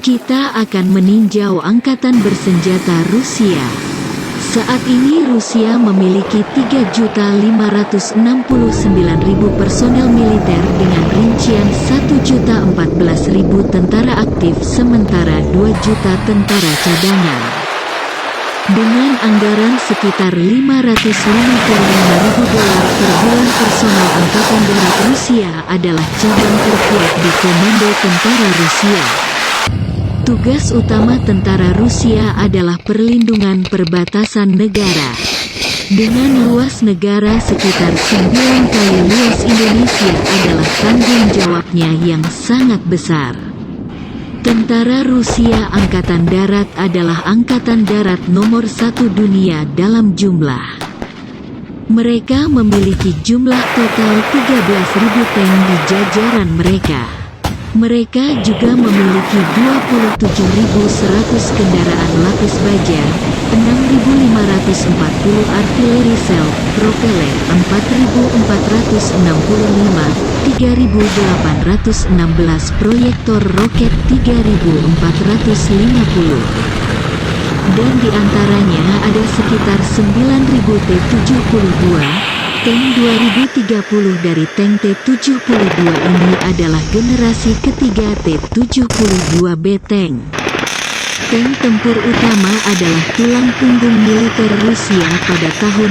Kita akan meninjau angkatan bersenjata Rusia. Saat ini Rusia memiliki 3.569.000 personel militer dengan rincian 1.014.000 tentara aktif sementara 2 juta tentara cadangan. Dengan anggaran sekitar $555.000 per bulan, personel Angkatan Darat Rusia adalah cabang terkuat di Komando Tentara Rusia. Tugas utama tentara Rusia adalah perlindungan perbatasan negara. Dengan luas negara sekitar 9 kali luas Indonesia adalah tanggung jawabnya yang sangat besar. Tentara Rusia Angkatan Darat adalah angkatan darat nomor 1 dunia dalam jumlah. Mereka memiliki jumlah total 13.000 tank di jajaran mereka. Mereka juga memiliki 27.100 kendaraan lapis baja, 6.540 artileri self-propeller, 4.465, 3.816 proyektor roket 3.450. Dan di antaranya ada sekitar 9.000 T-72, tank 2030. Dari tank T-72 ini adalah generasi ketiga T-72B tank. Tank tempur utama adalah tulang punggung militer Rusia pada tahun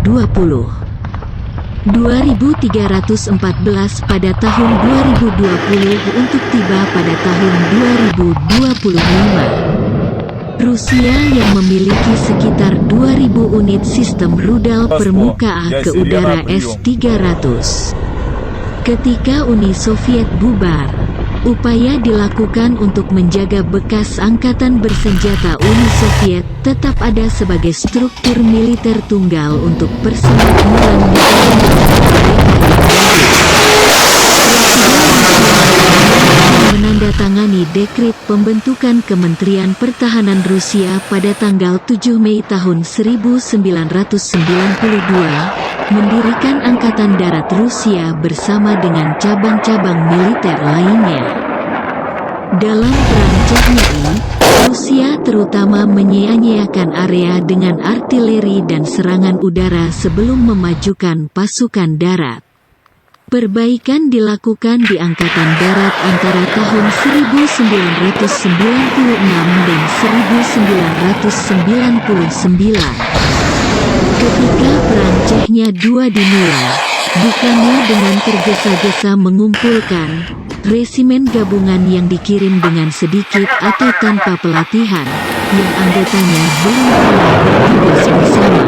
2020. 2.314 pada tahun 2020 untuk tiba pada tahun 2025. Rusia yang memiliki sekitar 2.000 unit sistem rudal permukaan ke udara S-300. Ketika Uni Soviet bubar, upaya dilakukan untuk menjaga bekas angkatan bersenjata Uni Soviet tetap ada sebagai struktur militer tunggal untuk persemakmuran menandatangani dekret pembentukan Kementerian Pertahanan Rusia pada tanggal 7 Mei tahun 1992, mendirikan Angkatan Darat Rusia bersama dengan cabang-cabang militer lainnya. Dalam perang Chechnya, Rusia terutama menyia-nyiakan area dengan artileri dan serangan udara sebelum memajukan pasukan darat. Perbaikan dilakukan di Angkatan Darat antara tahun 1996 dan 1999. Ketika Perang Chechnya II dimulai, bukannya dengan tergesa-gesa mengumpulkan resimen gabungan yang dikirim dengan sedikit atau tanpa pelatihan, yang anggotanya belum pernah bertugas bersama.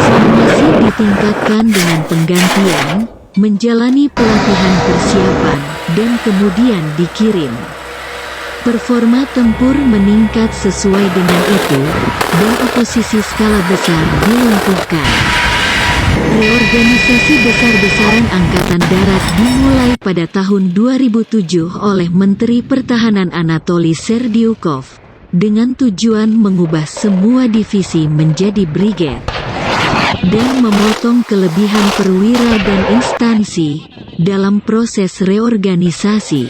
Formasi ditingkatkan dengan penggantian, menjalani pelatihan persiapan, dan kemudian dikirim. Performa tempur meningkat sesuai dengan itu, dan oposisi skala besar dilumpuhkan. Reorganisasi besar-besaran Angkatan Darat dimulai pada tahun 2007 oleh Menteri Pertahanan Anatoly Serdyukov, dengan tujuan mengubah semua divisi menjadi brigade dan memotong kelebihan perwira dan instansi dalam proses reorganisasi.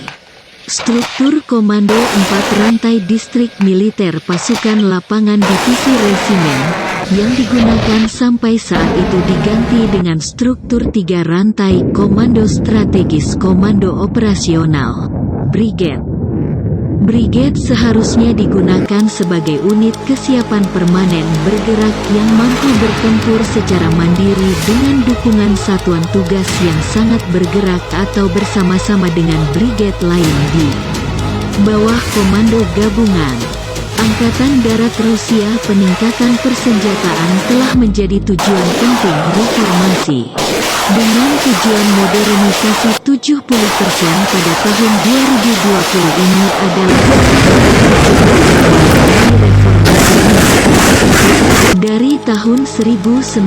Struktur komando 4 rantai distrik militer pasukan lapangan divisi resimen yang digunakan sampai saat itu diganti dengan struktur 3 rantai komando strategis komando operasional, brigade. Brigade seharusnya digunakan sebagai unit kesiapan permanen bergerak yang mampu bertempur secara mandiri dengan dukungan satuan tugas yang sangat bergerak atau bersama-sama dengan brigade lain di bawah komando gabungan. Angkatan Darat Rusia peningkatan persenjataan telah menjadi tujuan penting reformasi. Dengan tujuan modernisasi 70% pada tahun 2020 ini adalah dari tahun 1998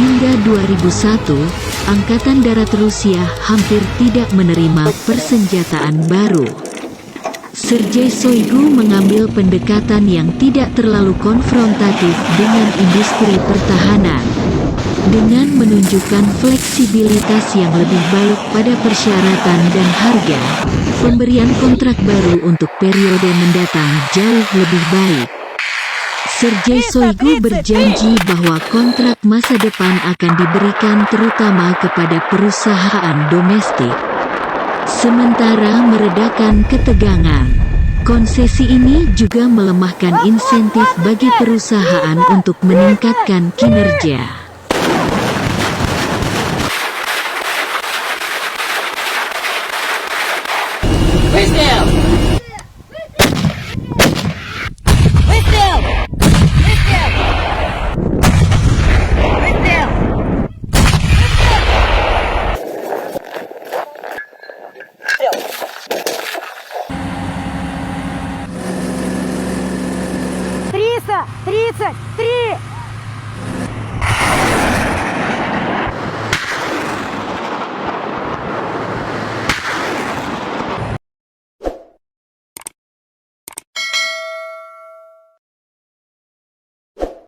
hingga 2001, Angkatan Darat Rusia hampir tidak menerima persenjataan baru. Sergei Shoigu mengambil pendekatan yang tidak terlalu konfrontatif dengan industri pertahanan. Dengan menunjukkan fleksibilitas yang lebih baik pada persyaratan dan harga, pemberian kontrak baru untuk periode mendatang jauh lebih baik. Sergei Shoigu berjanji bahwa kontrak masa depan akan diberikan terutama kepada perusahaan domestik. Sementara meredakan ketegangan, konsesi ini juga melemahkan insentif bagi perusahaan untuk meningkatkan kinerja. Триста, 33.